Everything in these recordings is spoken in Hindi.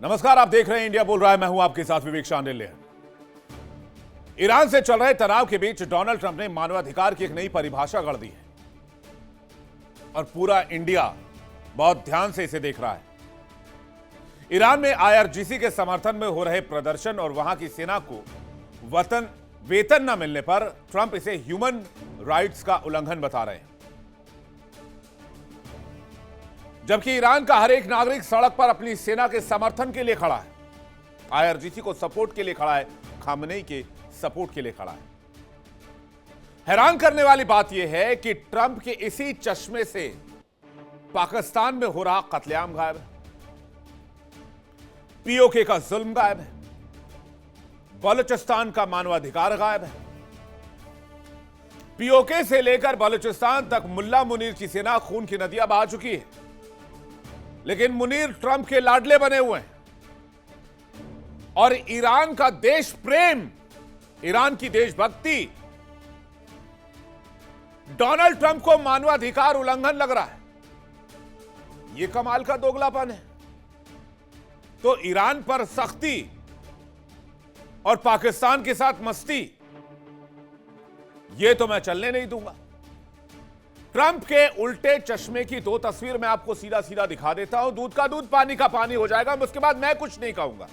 नमस्कार, आप देख रहे हैं इंडिया बोल रहा है। मैं हूं आपके साथ विवेक शांडिल्य। ईरान से चल रहे तनाव के बीच डोनाल्ड ट्रंप ने मानवाधिकार की एक नई परिभाषा गढ़ दी है और पूरा इंडिया बहुत ध्यान से इसे देख रहा है। ईरान में आईआरजीसी के समर्थन में हो रहे प्रदर्शन और वहां की सेना को वेतन न मिलने पर ट्रंप इसे ह्यूमन राइट्स का उल्लंघन बता रहे हैं, जबकि ईरान का हर एक नागरिक सड़क पर अपनी सेना के समर्थन के लिए खड़ा है, आईआरजीसी को सपोर्ट के लिए खड़ा है, खामनेई के सपोर्ट के लिए खड़ा है। हैरान करने वाली बात यह है कि ट्रंप के इसी चश्मे से पाकिस्तान में हो रहा कत्लेआम गायब है, पीओके का जुल्म गायब है, बलूचिस्तान का मानवाधिकार गायब है। पीओके से लेकर बलूचिस्तान तक मुल्ला मुनीर की सेना खून की नदियां बहा चुकी है, लेकिन मुनीर ट्रंप के लाडले बने हुए हैं और ईरान का देश प्रेम, ईरान की देशभक्ति डोनाल्ड ट्रंप को मानवाधिकार उल्लंघन लग रहा है। यह कमाल का दोगलापन है। तो ईरान पर सख्ती और पाकिस्तान के साथ मस्ती, यह तो मैं चलने नहीं दूंगा। ट्रंप के उल्टे चश्मे की दो तस्वीर मैं आपको सीधा सीधा दिखा देता हूं। दूध का दूध, पानी का पानी हो जाएगा, उसके बाद मैं कुछ नहीं कहूंगा।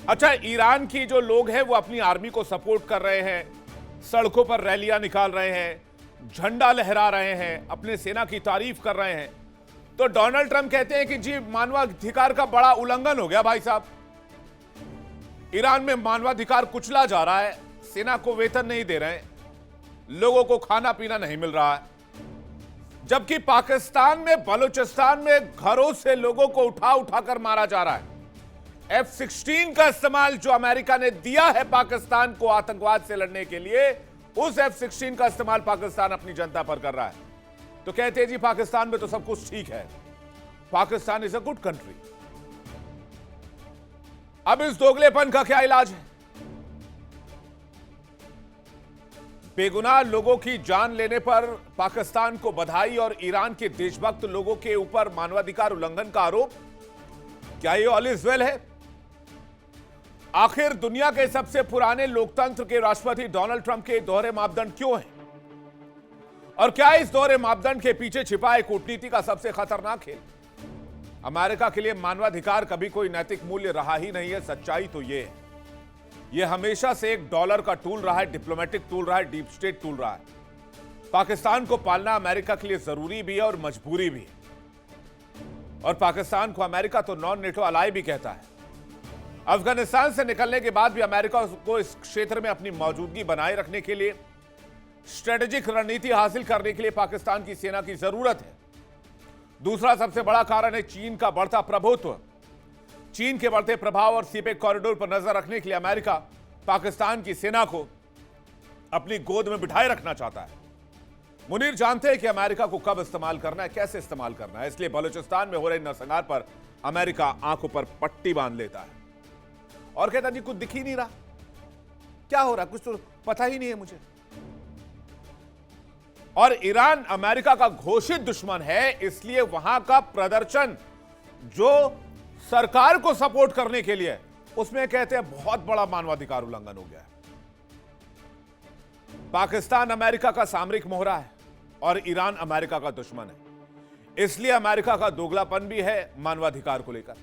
अच्छा, ईरान की जो लोग हैं वो अपनी आर्मी को सपोर्ट कर रहे हैं, सड़कों पर रैलियां निकाल रहे हैं, झंडा लहरा रहे हैं, अपने सेना की तारीफ कर रहे हैं। तो डोनाल्ड ट्रंप कहते हैं कि जी मानवाधिकार का बड़ा उल्लंघन हो गया। भाई साहब, ईरान में मानवाधिकार कुचला जा रहा है, सेना को वेतन नहीं दे रहे हैं, लोगों को खाना पीना नहीं मिल रहा है, जबकि पाकिस्तान में बलूचिस्तान में घरों से लोगों को उठा उठाकर मारा जा रहा है। F-16 का इस्तेमाल जो अमेरिका ने दिया है पाकिस्तान को आतंकवाद से लड़ने के लिए, उस F-16 का इस्तेमाल पाकिस्तान अपनी जनता पर कर रहा है। तो कहते हैं जी पाकिस्तान में तो सब कुछ ठीक है, Pakistan is a good country. अब इस दोगलेपन का क्या इलाज है? बेगुनाह लोगों की जान लेने पर पाकिस्तान को बधाई और ईरान के देशभक्त लोगों के ऊपर मानवाधिकार उल्लंघन का आरोप, क्या ये ऑल इज वेल है? आखिर दुनिया के सबसे पुराने लोकतंत्र के राष्ट्रपति डोनाल्ड ट्रंप के दोहरे मापदंड क्यों हैं? और क्या इस दोहरे मापदंड के पीछे छिपा है कूटनीति का सबसे खतरनाक खेल? अमेरिका के लिए मानवाधिकार कभी कोई नैतिक मूल्य रहा ही नहीं है। सच्चाई तो यह है, यह हमेशा से एक डॉलर का टूल रहा है, डिप्लोमेटिक टूल रहा है, डीप स्टेट टूल रहा है। पाकिस्तान को पालना अमेरिका के लिए जरूरी भी है और मजबूरी भी है। और पाकिस्तान को अमेरिका तो नॉन नेटो अलाई भी कहता है। अफगानिस्तान से निकलने के बाद भी अमेरिका को इस क्षेत्र में अपनी मौजूदगी बनाए रखने के लिए, स्ट्रेटेजिक रणनीति हासिल करने के लिए पाकिस्तान की सेना की जरूरत है। दूसरा सबसे बड़ा कारण है चीन का बढ़ता प्रभुत्व। चीन के बढ़ते प्रभाव और सीपेक कॉरिडोर पर नजर रखने के लिए अमेरिका पाकिस्तान की सेना को अपनी गोद में बिठाए रखना चाहता है। मुनीर जानते हैं कि अमेरिका को कब इस्तेमाल करना है, कैसे इस्तेमाल करना है, इसलिए बलूचिस्तान में हो रहे नरसंहार पर अमेरिका आंखों पर पट्टी बांध लेता है और कहता जी कुछ दिख ही नहीं रहा, क्या हो रहा, कुछ तो पता ही नहीं है मुझे। और ईरान अमेरिका का घोषित दुश्मन है, इसलिए वहां का प्रदर्शन जो सरकार को सपोर्ट करने के लिए, उसमें कहते हैं बहुत बड़ा मानवाधिकार उल्लंघन हो गया है। पाकिस्तान अमेरिका का सामरिक मोहरा है और ईरान अमेरिका का दुश्मन है, इसलिए अमेरिका का दोगलापन भी है मानवाधिकार को लेकर।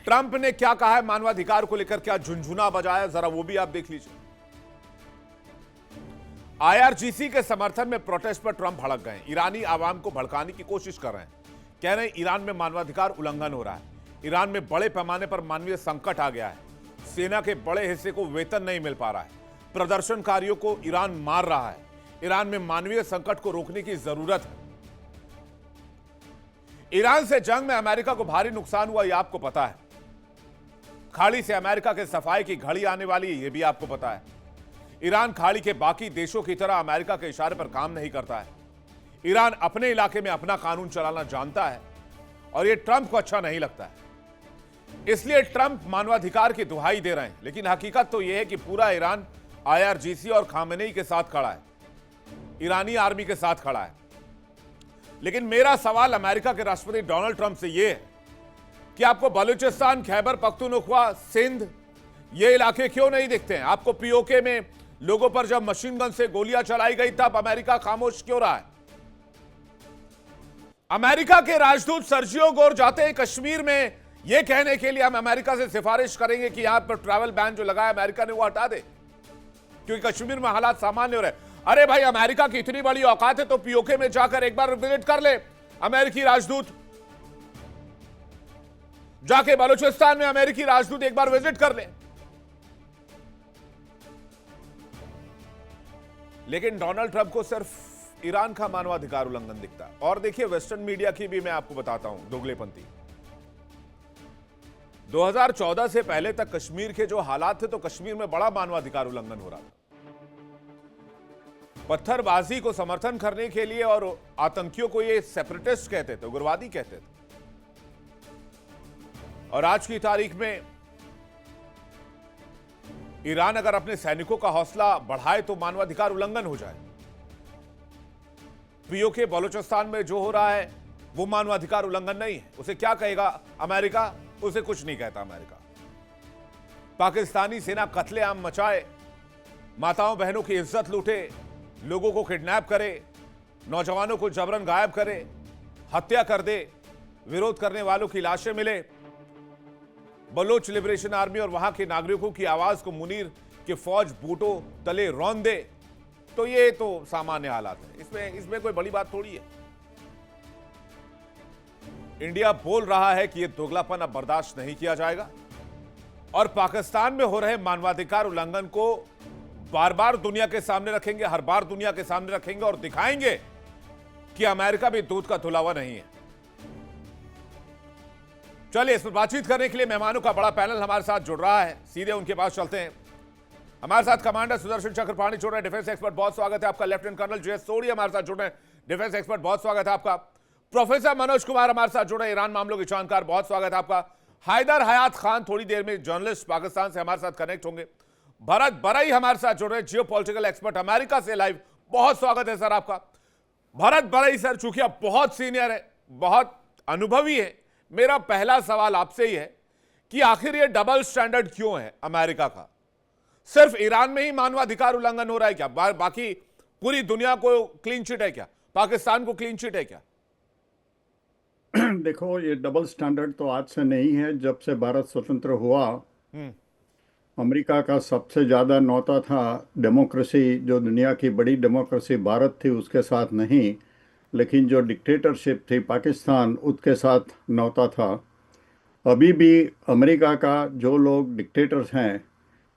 ट्रंप ने क्या कहा है मानवाधिकार को लेकर, क्या झुनझुना बजाया, जरा वो भी आप देख लीजिए। आईआरजीसी के समर्थन में प्रोटेस्ट पर ट्रंप भड़क गए, ईरानी आवाम को भड़काने की कोशिश कर रहे हैं। कह रहे हैं ईरान में मानवाधिकार उल्लंघन हो रहा है, ईरान में बड़े पैमाने पर मानवीय संकट आ गया है, सेना के बड़े हिस्से को वेतन नहीं मिल पा रहा है, प्रदर्शनकारियों को ईरान मार रहा है, ईरान में मानवीय संकट को रोकने की जरूरत है। ईरान से जंग में अमेरिका को भारी नुकसान हुआ, यह आपको पता है। खाड़ी से अमेरिका के सफाई की घड़ी आने वाली है, यह भी आपको पता है। ईरान खाड़ी के बाकी देशों की तरह अमेरिका के इशारे पर काम नहीं करता है। ईरान अपने इलाके में अपना कानून चलाना जानता है और यह ट्रंप को अच्छा नहीं लगता है, इसलिए ट्रंप मानवाधिकार की दुहाई दे रहे हैं। लेकिन हकीकत तो यह है कि पूरा ईरान आईआरजीसी और खामेनेई के साथ खड़ा है, ईरानी आर्मी के साथ खड़ा है। लेकिन मेरा सवाल अमेरिका के राष्ट्रपति डोनाल्ड ट्रंप से यह है कि आपको बलूचिस्तान, खैबर पख्तूनख्वा, सिंध ये इलाके क्यों नहीं दिखते हैं? आपको पीओके में लोगों पर जब मशीन गन से गोलियां चलाई गई तब अमेरिका खामोश क्यों रहा है? अमेरिका के राजदूत सर्जियो गोर जाते हैं कश्मीर में यह कहने के लिए हम अमेरिका से सिफारिश करेंगे कि यहां पर ट्रैवल बैन जो लगाया अमेरिका ने वो हटा दे, क्योंकि कश्मीर में हालात सामान्य हो रहे हैं। अरे भाई, अमेरिका की इतनी बड़ी औकात है तो पीओके में जाकर एक बार विजिट कर ले अमेरिकी राजदूत, जाके बलूचिस्तान में अमेरिकी राजदूत एक बार विजिट कर ले। लेकिन डोनाल्ड ट्रंप को सिर्फ ईरान का मानवाधिकार उल्लंघन दिखता है। और देखिए, वेस्टर्न मीडिया की भी मैं आपको बताता हूं दोगलेपंथी। 2014 से पहले तक कश्मीर के जो हालात थे तो कश्मीर में बड़ा मानवाधिकार उल्लंघन हो रहा था। पत्थरबाजी को समर्थन करने के लिए और आतंकियों को ये सेपरेटिस्ट कहते थे, उग्रवादी कहते थे। और आज की तारीख में ईरान अगर अपने सैनिकों का हौसला बढ़ाए तो मानवाधिकार उल्लंघन हो जाए। पीओके बलूचिस्तान में जो हो रहा है वो मानवाधिकार उल्लंघन नहीं है। उसे क्या कहेगा अमेरिका? उसे कुछ नहीं कहता अमेरिका। पाकिस्तानी सेना कत्लेआम मचाए, माताओं बहनों की इज्जत लूटे, लोगों को किडनैप करे, नौजवानों को जबरन गायब करे, हत्या कर दे, विरोध करने वालों की लाशें मिले, बलोच लिबरेशन आर्मी और वहां के नागरिकों की आवाज को मुनीर के फौज बूटों तले रौंद दे, तो ये तो सामान्य हालात है। इसमें कोई बड़ी बात थोड़ी है। इंडिया बोल रहा है कि यह दोगलापन अब बर्दाश्त नहीं किया जाएगा और पाकिस्तान में हो रहे मानवाधिकार उल्लंघन को बार बार दुनिया के सामने रखेंगे, हर बार दुनिया के सामने रखेंगे और दिखाएंगे कि अमेरिका भी दूध का धुलावा नहीं है। चलिए, इस पर बातचीत करने के लिए मेहमानों का बड़ा पैनल हमारे साथ जुड़ रहा है। सीधे उनके पास चलते हैं। हमारे साथ कमांडर सुदर्शन चक्रपाणी जुड़ रहे हैं, डिफेंस एक्सपर्ट, बहुत स्वागत है आपका। Lieutenant colonel JS. सोढी हमारे साथ जुड़ रहे हैं, डिफेंस एक्सपर्ट, बहुत स्वागत है आपका। प्रोफेसर मनोज कुमार हमारे साथ जुड़ रहे हैं, ईरान मामलों के जानकार, बहुत स्वागत है आपका। हैदर हयात खान थोड़ी देर में जर्नलिस्ट, पाकिस्तान से हमारे साथ कनेक्ट होंगे। भरत बरई हमारे साथ जुड़ रहे हैं, जियो पॉलिटिकल एक्सपर्ट, अमेरिका से लाइव, बहुत स्वागत है सर आपका। भरत बरई सर, चूंकि आप बहुत सीनियर है, बहुत अनुभवी है, मेरा पहला सवाल आपसे ही है कि आखिर ये डबल स्टैंडर्ड क्यों है अमेरिका का? सिर्फ ईरान में ही मानवाधिकार उल्लंघन हो रहा है क्या? बाकी पूरी दुनिया को क्लीन चिट है क्या? पाकिस्तान को क्लीन चिट है क्या? देखो, ये डबल स्टैंडर्ड तो आज से नहीं है। जब से भारत स्वतंत्र हुआ, अमेरिका का सबसे ज़्यादा नौता था डेमोक्रेसी, जो दुनिया की बड़ी डेमोक्रेसी भारत थी उसके साथ नहीं, लेकिन जो डिक्टेटरशिप थी पाकिस्तान, उसके साथ नौता था। अभी भी अमेरिका का जो लोग डिक्टेटर्स हैं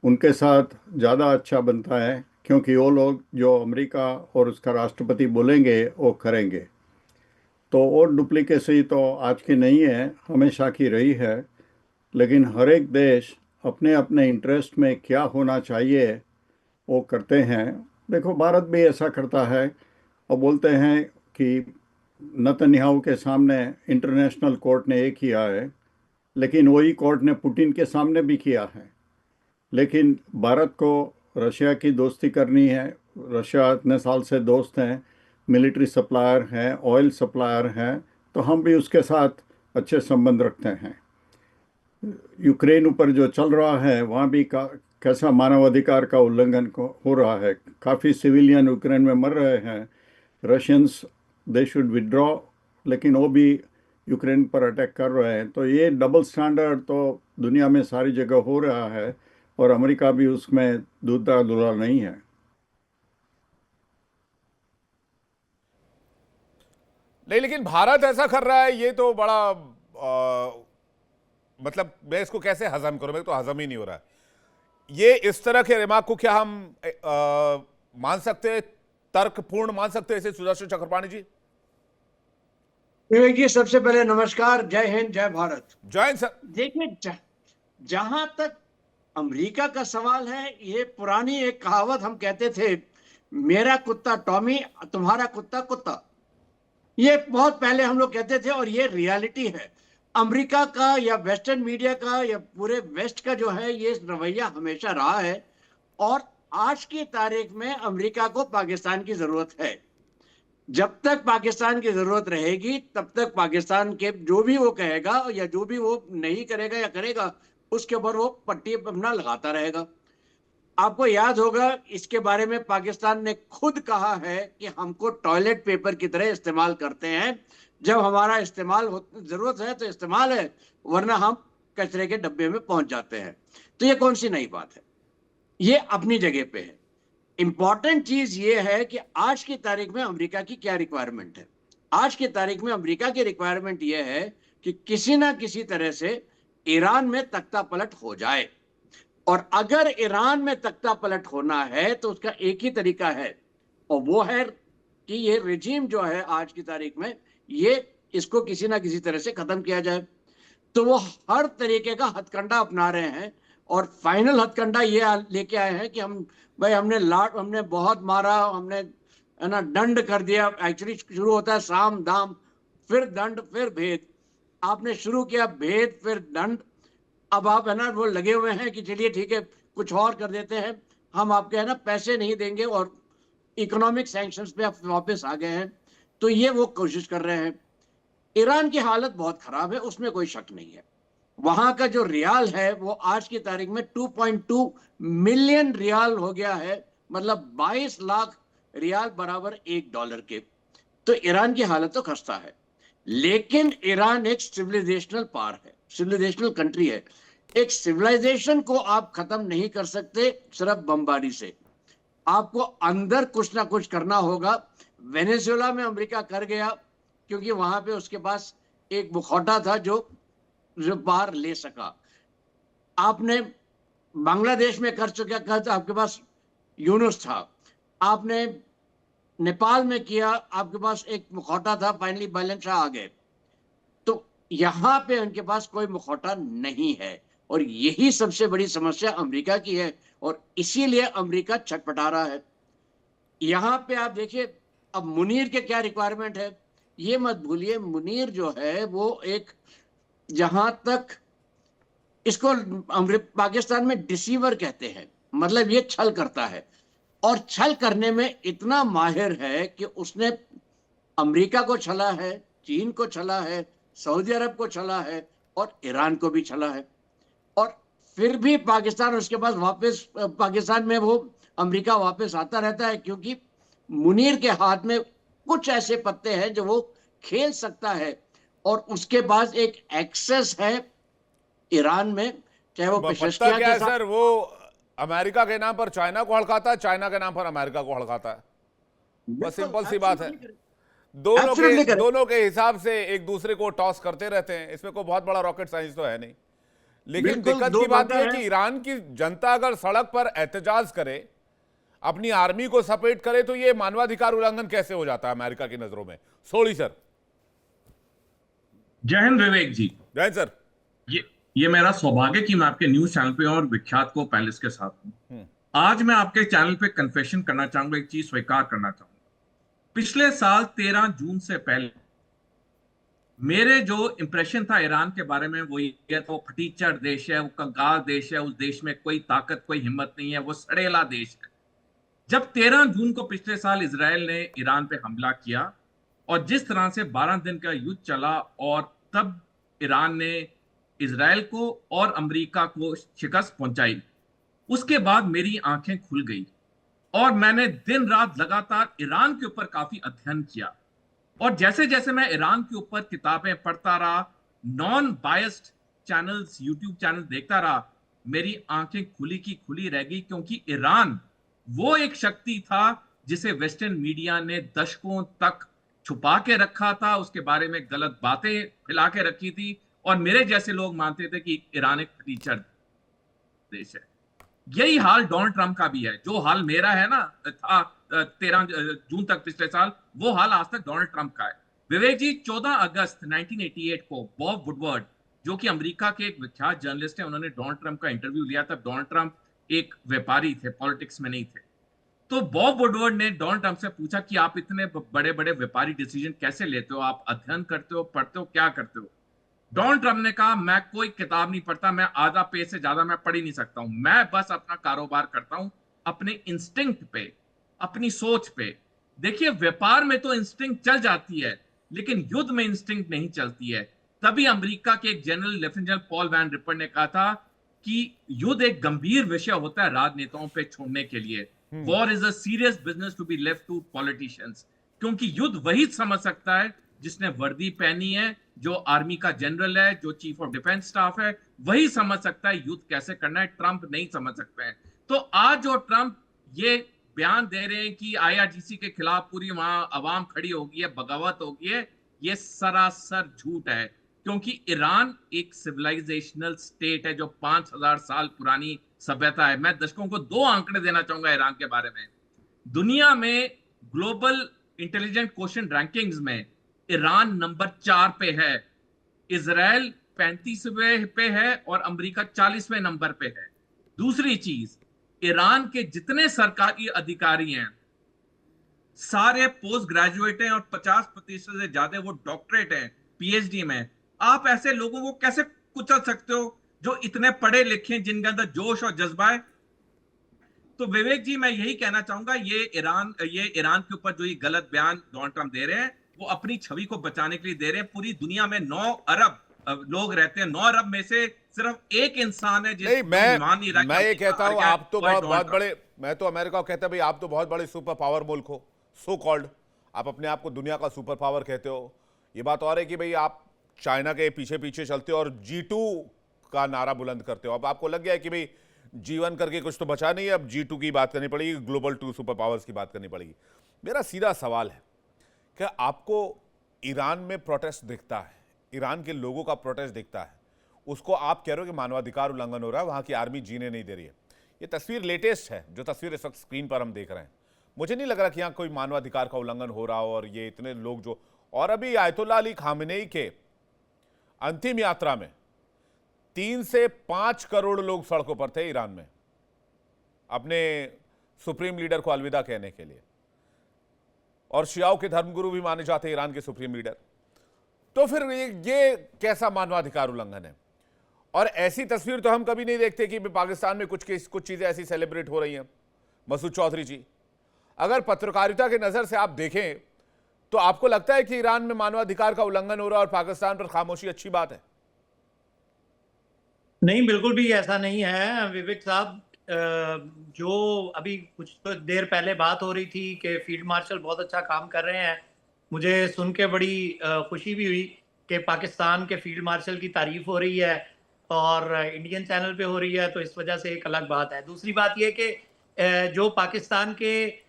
उनके साथ ज़्यादा अच्छा बनता है, क्योंकि वो लोग जो अमेरिका और उसका राष्ट्रपति बोलेंगे वो करेंगे। तो और डुप्लीकेसी तो आज की नहीं है, हमेशा की रही है। लेकिन हर एक देश अपने अपने इंटरेस्ट में क्या होना चाहिए वो करते हैं। देखो, भारत भी ऐसा करता है और बोलते हैं कि नेतन्याहू के सामने इंटरनेशनल कोर्ट ने ये किया है, लेकिन वही कोर्ट ने पुतिन के सामने भी किया है। लेकिन भारत को रशिया की दोस्ती करनी है। रशिया इतने साल से दोस्त हैं, मिलिट्री सप्लायर हैं, ऑयल सप्लायर हैं, तो हम भी उसके साथ अच्छे संबंध रखते हैं। यूक्रेन ऊपर जो चल रहा है वहाँ भी कैसा मानवाधिकार का उल्लंघन हो रहा है। काफ़ी सिविलियन यूक्रेन में मर रहे हैं। रशियंस दे शुड विड्रॉ, लेकिन वो भी यूक्रेन पर अटैक कर रहे हैं। तो ये डबल स्टैंडर्ड तो दुनिया में सारी जगह हो रहा है और अमेरिका भी उसमें दूध का धुला नहीं है। नहीं, लेकिन भारत ऐसा कर रहा है, ये तो बड़ा मतलब मैं इसको कैसे हजम करूं? मेरे तो हजम ही नहीं हो रहा है। ये इस तरह के रिमार्क को क्या हम मान सकते हैं, तर्कपूर्ण मान सकते हैं इसे, सुदर्शन चक्रपाणी जी? विवेक जी, सबसे पहले नमस्कार, जय हिंद, जय भारत। जय हिंद सर। देखिए, जहां तक अमेरिका का सवाल है, ये पुरानी एक कहावत हम कहते थे, मेरा कुत्ता टॉमी, तुम्हारा कुत्ता कुत्ता। ये बहुत पहले हम लोग कहते थे और ये रियलिटी है। अमेरिका का या वेस्टर्न मीडिया का या पूरे वेस्ट का जो है ये रवैया हमेशा रहा है, और आज की तारीख में अमेरिका को पाकिस्तान की जरूरत है। जब तक पाकिस्तान की जरूरत रहेगी तब तक पाकिस्तान के जो भी वो कहेगा या जो भी वो नहीं करेगा या करेगा उसके ऊपर वो पट्टी अपना लगाता रहेगा। आपको याद होगा इसके बारे में पाकिस्तान ने खुद कहा है कि हमको टॉयलेट पेपर की तरह इस्तेमाल करते हैं, जब हमारा इस्तेमाल जरूरत है तो इस्तेमाल है, वरना हम कचरे के डब्बे में पहुंच जाते हैं। तो ये कौन सी नई बात है? ये अपनी जगह पे है। इंपॉर्टेंट चीज ये है कि आज की तारीख में अमेरिका की क्या रिक्वायरमेंट है। आज की तारीख में अमेरिका की रिक्वायरमेंट ये है कि किसी ना किसी तरह से ईरान में तख्ता पलट हो जाए, और अगर ईरान में तख्ता पलट होना है तो उसका एक ही तरीका है, और वो है कि ये रिजीम जो है आज की तारीख में, ये इसको किसी ना किसी तरह से खत्म किया जाए। तो वो हर तरीके का हथकंडा अपना रहे हैं, और फाइनल हथकंडा ये लेके आए हैं कि हमने बहुत मारा, हमने है ना दंड कर दिया। एक्चुअली शुरू होता है साम दाम, फिर दंड, फिर भेद। आपने शुरू किया भेद फिर दंड, अब आप है ना वो लगे हुए हैं कि चलिए ठीक है कुछ और कर देते हैं, हम आपके है ना पैसे नहीं देंगे, और इकोनॉमिक सैंक्शंस पे आप वापस आ गए हैं। तो ये वो कोशिश कर रहे हैं। ईरान की हालत बहुत खराब है, उसमें कोई शक नहीं है। वहां का जो रियाल है वो आज की तारीख में 2.2 मिलियन रियाल हो गया है, मतलब 22 लाख रियाल बराबर $1 के। तो ईरान की हालत तो खस्ता है, लेकिन ईरान एक सिविलाइजेशनल पावर है, सिविलाइजेशनल कंट्री है। एक सिविलाइजेशन को आप खत्म नहीं कर सकते सिर्फ बमबारी से, आपको अंदर कुछ ना कुछ करना होगा। वेनेजुएला में अमेरिका कर गया, क्योंकि वहां पे उसके पास एक मुखौटा था जो बाहर ले सका। आपने बांग्लादेश में कर चुका, आपके पास यूनुस था। आपने नेपाल में किया, आपके पास एक मुखौटा था, फाइनली बैलेंस शाह आ गए। तो यहां पे उनके पास कोई मुखौटा नहीं है, और यही सबसे बड़ी समस्या अमेरिका की है, और इसीलिए अमेरिका छटपटा रहा है। यहां पे आप देखिए, अब मुनीर के क्या रिक्वायरमेंट है, ये मत भूलिए। मुनीर जो है वो एक, जहां तक इसको पाकिस्तान में डिसीवर कहते हैं, मतलब ये छल करता है, और छल करने में इतना माहिर है कि उसने अमेरिका को छला है, चीन को छला है, सऊदी अरब को छला है, और ईरान को भी छला है। और फिर भी पाकिस्तान उसके पास वापस, पाकिस्तान में वो अमेरिका वापस आता रहता है, क्योंकि मुनीर के हाथ में कुछ ऐसे पत्ते हैं जो वो खेल सकता है, और उसके पास एक एक्सेस है ईरान में, चाहे वो पत्ता पेशेश्किया क्या के है साथ। सर? वो अमेरिका के नाम पर चाइना को हड़काता है, चाइना के नाम पर अमेरिका को हड़काता है। बस बिल्कुल, सिंपल सी बात है। Absolutely correct. दोनों के हिसाब से एक दूसरे को टॉस करते रहते हैं। इसमें कोई बहुत बड़ा रॉकेट साइंस तो है नहीं। लेकिन बिल्कुल, दिक्कत दो की बात यह बातें है कि हैं। ईरान की जनता अगर सड़क पर एहतजाज करे, अपनी आर्मी को सपोर्ट करे, तो यह मानवाधिकार उल्लंघन कैसे हो जाता है अमेरिका की नजरों में? सोली सर। जय हिंद विवेक जी। जय सर। ये मेरा सौभाग्य कि मैं आपके न्यूज चैनल पे और विख्यात को पैलेस के साथ हूं। आज मैं आपके चैनल पे कन्फेशन करना चाहूंगा, एक चीज स्वीकार करना चाहूंगा। पिछले साल 13 जून से पहले मेरे जो इंप्रेशन था ईरान के बारे में वो ये था, वो फटीचर देश है, वो कंगाल देश है, उस देश में कोई ताकत कोई हिम्मत नहीं है, वो सड़ेला देश है। जब 13 जून को पिछले साल इजराइल ने ईरान पे हमला किया और जिस तरह से 12 दिन का युद्ध चला, और तब ईरान ने इजराइल को और अमेरिका को शिकस्त पहुंचाई, उसके बाद मेरी आंखें खुल गई और मैंने दिन रात लगातार ईरान के ऊपर काफी अध्ययन किया। और जैसे जैसे मैं ईरान के ऊपर किताबें पढ़ता रहा, non biased channels, YouTube channel देखता रहा, मेरी आंखें खुली की खुली रह गई। क्योंकि ईरान वो एक शक्ति था जिसे वेस्टर्न मीडिया ने दशकों तक छुपा के रखा था, उसके बारे में गलत बातें फैला के रखी थी, और मेरे जैसे लोग मानते थे कि ईरान एक फटीचर देश है। यही हाल डोनाल्ड ट्रंप का भी है। जो हाल मेरा है ना था 13 जून तक पिछले साल, वो हाल आज तक डोनाल्ड ट्रंप का है। विवेक जी, 14 अगस्त 1988 को बॉब वुडवर्ड, जो कि अमेरिका के एक विख्यात जर्नलिस्ट है, उन्होंने डोनाल्ड ट्रंप का इंटरव्यू लिया। तब डोनाल्ड ट्रंप एक व्यापारी थे, पॉलिटिक्स में नहीं थे। तो बॉब वुडवर्ड ने डोनाल्ड ट्रंप से पूछा कि आप इतने बड़े बड़े व्यापारी डिसीजन कैसे लेते हो, आप अध्ययन करते हो, पढ़ते हो, क्या करते हो? डोनाल्ड ट्रंप ने कहा, मैं कोई किताब नहीं पढ़ता, मैं आधा पेज से ज्यादा मैं पढ़ ही नहीं सकता हूं, मैं बस अपना कारोबार करता हूं अपने इंस्टिंक्ट पे, अपनी सोच पे। देखिए, व्यापार में तो इंस्टिंक्ट चल जाती है, लेकिन युद्ध में इंस्टिंक्ट नहीं चलती है। तभी अमेरिका के एक general, lieutenant general Paul Van Riper ने कहा था कि युद्ध एक गंभीर विषय होता है राजनेताओं पे छोड़ने के लिए। War is a serious business to be left to politicians, क्योंकि युद्ध वही समझ सकता है जिसने वर्दी पहनी है, जो आर्मी का जनरल है, जो चीफ ऑफ डिफेंस स्टाफ है, वही समझ सकता है युद्ध कैसे करना है। ट्रंप नहीं समझ सकते हैं। तो आज जो ट्रंप ये बयान दे रहे हैं कि आईआरजीसी के खिलाफ पूरी वहां अवाम खड़ी होगी है, बगावत होगी है, ये सरासर झूठ है। क्योंकि ईरान एक सिविलाइजेशनल स्टेट है जो 5000 साल पुरानी सभ्यता है। मैं दर्शकों को 2 आंकड़े देना चाहूंगा ईरान के बारे में। दुनिया में ग्लोबल इंटेलिजेंट क्वेश्चन रैंकिंग्स में ईरान नंबर 4 पे है, इजराइल 35वें पे है और अमेरिका 40वें नंबर पे है। दूसरी चीज, ईरान के जितने सरकारी अधिकारी हैं सारे पोस्ट ग्रेजुएट हैं और 50% से ज्यादा वो डॉक्टरेट हैं, पीएचडी में। आप ऐसे लोगों को कैसे कुचल सकते हो जो इतने पढ़े लिखे, जिनके अंदर जोश और जज्बा है? तो विवेक जी, मैं यही कहना चाहूंगा, ये ईरान के ऊपर जो ये गलत बयान डोनाल्ड ट्रंप दे रहे हैं, वो अपनी छवि को बचाने के लिए दे रहे हैं। पूरी दुनिया में 9 अरब लोग रहते हैं, 9 अरब में से सिर्फ एक इंसान है नहीं, मैं ये कहता हूं, आप तो बहुत बड़े, मैं तो अमेरिका को कहता भाई आप तो बहुत बड़े सुपर पावर मुल्क हो, सो कॉल्ड, आप अपने आप को दुनिया का सुपर पावर कहते हो। ये बात और है कि भाई आप चाइना के पीछे पीछे चलते हो और G2 का नारा बुलंद करते हो। अब आपको लग गया है कि भाई G1 करके कुछ तो बचा नहीं है, अब G2 की बात करनी पड़ेगी, ग्लोबल 2 सुपर पावर्स की बात करनी पड़ेगी। मेरा सीधा सवाल है, क्या आपको ईरान में प्रोटेस्ट दिखता है, ईरान के लोगों का प्रोटेस्ट दिखता है, उसको आप कह रहे हो कि मानवाधिकार उल्लंघन हो रहा है, वहां की आर्मी जीने नहीं दे रही है? ये तस्वीर लेटेस्ट है, जो तस्वीर इस वक्त स्क्रीन पर हम देख रहे हैं। मुझे नहीं लग रहा कि यहाँ कोई मानवाधिकार का उल्लंघन हो रहा हो। और ये इतने लोग जो, और अभी आयतुल्लाह अली खामेनेई के अंतिम यात्रा में 3 से 5 करोड़ लोग सड़कों पर थे ईरान में, अपने सुप्रीम लीडर को अलविदा कहने के लिए। और शियाओं के धर्मगुरु भी माने जाते हैं ईरान के सुप्रीम लीडर। तो फिर ये कैसा मानवाधिकार उल्लंघन है? और ऐसी तस्वीर तो हम कभी नहीं देखते कि पाकिस्तान में कुछ चीजें ऐसी सेलिब्रेट हो रही हैं। मसूद चौधरी जी, अगर पत्रकारिता के नजर से आप देखें तो आपको लगता है कि ईरान में मानवाधिकार का उल्लंघन हो रहा है और पाकिस्तान पर खामोशी अच्छी बात है? नहीं, बिल्कुल भी ऐसा नहीं है विवेक साहब। जो अभी कुछ तो देर पहले बात हो रही थी कि फील्ड मार्शल बहुत अच्छा काम कर रहे हैं, मुझे सुन के बड़ी खुशी भी हुई कि पाकिस्तान के फील्ड मार्शल की तारीफ हो रही है और इंडियन चैनल पे हो रही है, तो इस वजह से एक अलग बात है। दूसरी बात यह कि जो पाकिस्तान के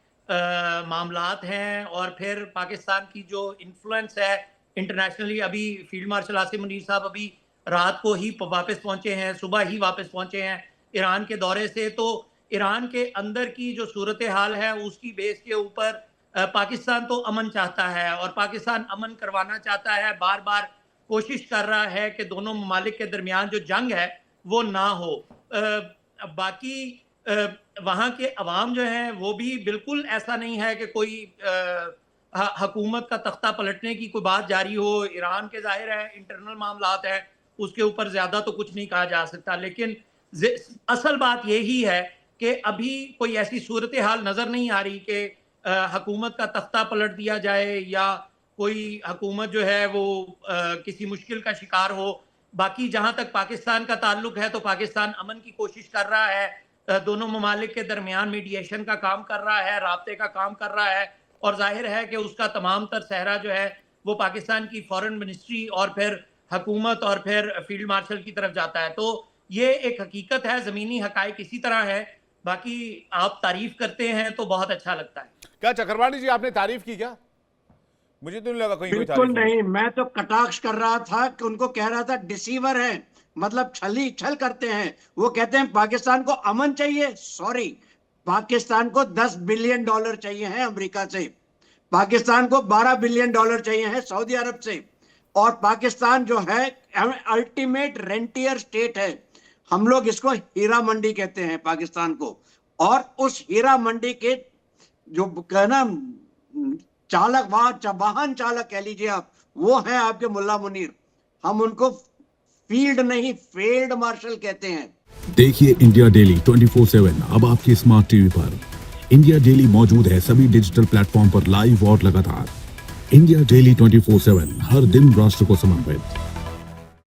मामलात हैं और फिर पाकिस्तान की जो इन्फ्लुएंस है इंटरनेशनली, अभी फील्ड मार्शल आसिम मुनीर साहब अभी रात को ही वापस पहुंचे हैं, सुबह ही वापस पहुंचे हैं ईरान के दौरे से। तो ईरान के अंदर की जो सूरत हाल है उसकी बेस के ऊपर पाकिस्तान तो अमन चाहता है और पाकिस्तान अमन करवाना चाहता है, बार बार कोशिश कर रहा है कि दोनों ममालिक के दरमियान जो जंग है वो ना हो। बाकी वहाँ के अवाम जो हैं वो भी बिल्कुल ऐसा नहीं है कि कोई हुकूमत का तख्ता पलटने की कोई बात जारी हो। ईरान के जाहिर है इंटरनल मामलात है, उसके ऊपर ज्यादा तो कुछ नहीं कहा जा सकता, लेकिन असल बात यही है कि अभी कोई ऐसी सूरत हाल नजर नहीं आ रही कि हुकूमत का तख्ता पलट दिया जाए या कोई हुकूमत जो है वो किसी मुश्किल का शिकार हो। बाकी जहां तक पाकिस्तान का ताल्लुक है तो पाकिस्तान अमन की कोशिश कर रहा है, दोनों ममालिक के दरमियान मीडिएशन का काम कर रहा है, राब्ते का काम कर रहा है, और जाहिर है कि उसका तमाम तर सहरा जो है वो पाकिस्तान की फॉरेन मिनिस्ट्री और फिर हुकूमत और फिर फील्ड मार्शल की तरफ जाता है। तो ये एक हकीकत है, जमीनी हकायक इसी तरह है। बाकी आप तारीफ करते हैं तो बहुत अच्छा लगता है। क्या चक्रवाणी जी आपने तारीफ की क्या? मुझे तो नहीं लगा कहीं कोई बिल्कुल नहीं, मैं तो कटाक्ष कर रहा था कि उनको कह रहा था डिसीवर है, मतलब छल करते हैं। वो कहते हैं पाकिस्तान को अमन चाहिए, सॉरी, पाकिस्तान को $10 बिलियन चाहिए हैं अमेरिका से, पाकिस्तान को $12 बिलियन चाहिए हैं सऊदी अरब से, और पाकिस्तान जो है अल्टीमेट रेंटियर स्टेट है। हम लोग इसको हीरा मंडी कहते हैं पाकिस्तान को, और उस हीरा मंडी के जो कहना चालक, वाहन चालक कह लीजिए आप, वो है आपके मुल्ला मुनीर। हम उनको फील्ड नहीं फील्ड मार्शल कहते हैं। देखिए इंडिया डेली 24/7 अब आपकी स्मार्ट टीवी पर। इंडिया डेली मौजूद है सभी डिजिटल प्लेटफॉर्म पर लाइव और लगातार। इंडिया डेली 24/7, हर दिन राष्ट्र को समर्पित।